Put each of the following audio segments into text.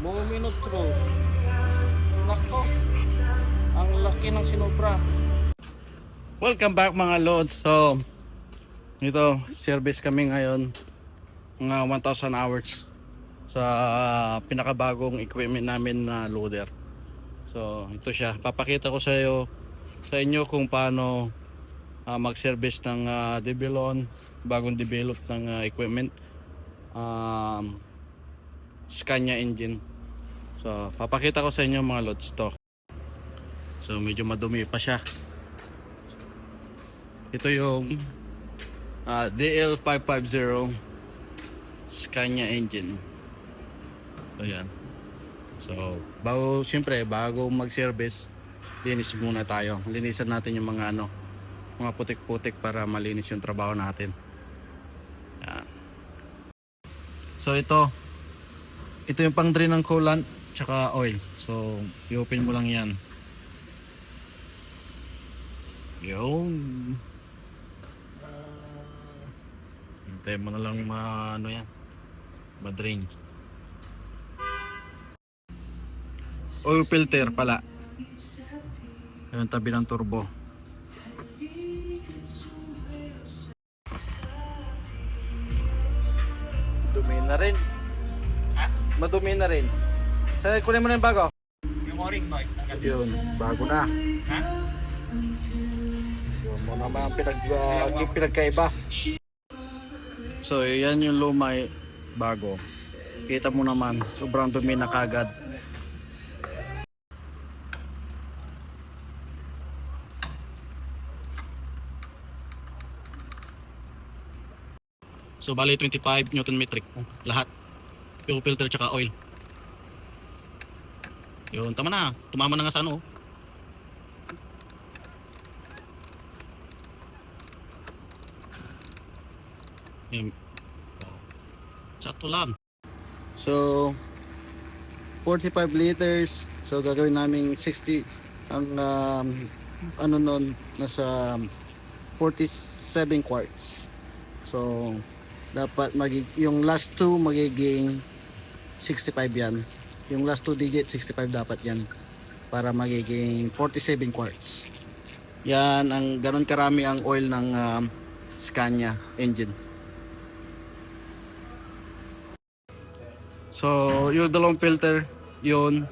Minutro. Nako. Ang laki ng sinubra. Welcome back mga lods. So, ito, service kami ngayon. Mga 1,000 hours sa pinakabagong equipment namin na loader. So, ito siya. Papakita ko sa inyo kung paano mag-service ng Debilon, bagong develop ng equipment. Scania engine. So, papakita ko sa inyo mga loads to. So, medyo madumi pa siya. Ito yung DL550 Scania engine. So, yan. So, bago mag-service, linis muna tayo. Linisan natin yung mga mga putik-putik para malinis yung trabaho natin. Yan. So, ito yung pang drain ng coolant tsaka oil. So, i-open mo lang yan. Yun. Hintayin mo na lang yan, ma-drain. Oil filter pala. Yung tabi ng turbo. Dumi na rin. Madumi na rin. Sa kunin mo na yung bago. Yung o-ring boy. Yun, bago na. Ha? Yun mo naman ang pinagkaiba. So, yan yung lumay bago. Kita mo naman, sobrang dumi na kagad. So, bali 25 Newton metric lahat. Fuel filter tsaka oil. Yun, tama na. Tumama na nga sa ano. Yun. Sakto lang. So, 45 liters. So, gagawin namin 60. Ang ano nun, nasa 47 quarts. So, dapat yung last two magiging 65 yan. Yung last 2 digit 65 dapat yan para magiging 47 quarts. Yan, ang ganun karami ang oil ng Scania engine. So, yung dalawang filter, yun,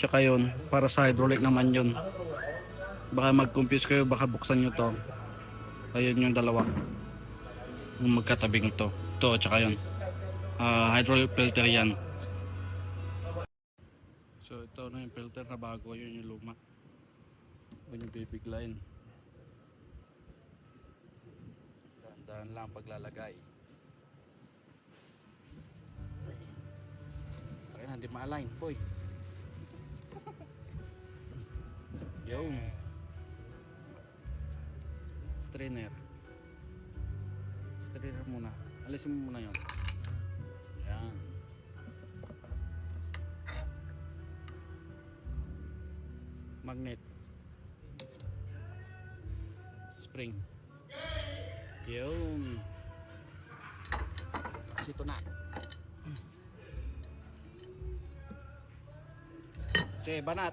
tsaka yun, para sa hydraulic naman yun. Baka mag-confuse kayo, baka buksan nyo to. Ayun yung dalawa. Yung magkatabing ito. Ito, tsaka yun. Hydraulic filter yan. So, ito na yung filter na bago, yun yung luma. Yun yung bibiglayin. Dahan-dahan lang paglalagay. Hindi ma-align, boy. Yun. Strainer muna. Alisin mo muna yun. Yan. Magnet. Spring. Yun. Kasi ito na. Che, banat.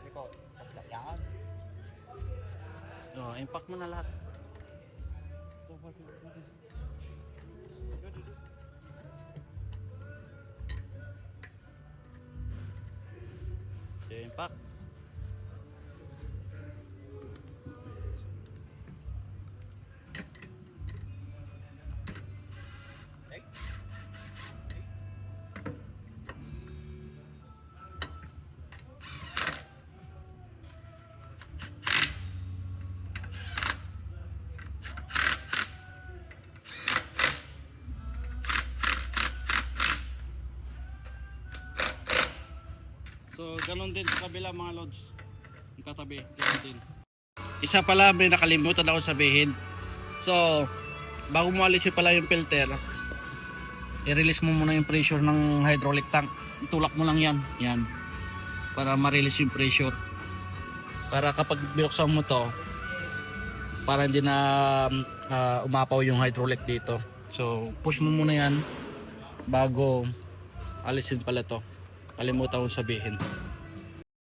Ikaw, yan. Oh, impact mo na lahat. Che, impact. So, ganun din sa kabila mga lods. Yung katabi, ganun din. Isa pala, may nakalimutan ako sabihin. So, bago mo alisin pala yung filter, i-release mo muna yung pressure ng hydraulic tank. Itulak mo lang yan. Yan. Para ma-release yung pressure. Para kapag binuksan mo to, para hindi na umapaw yung hydraulic dito. So, push mo muna yan bago alisin pala to. kalimutan ko sabihin.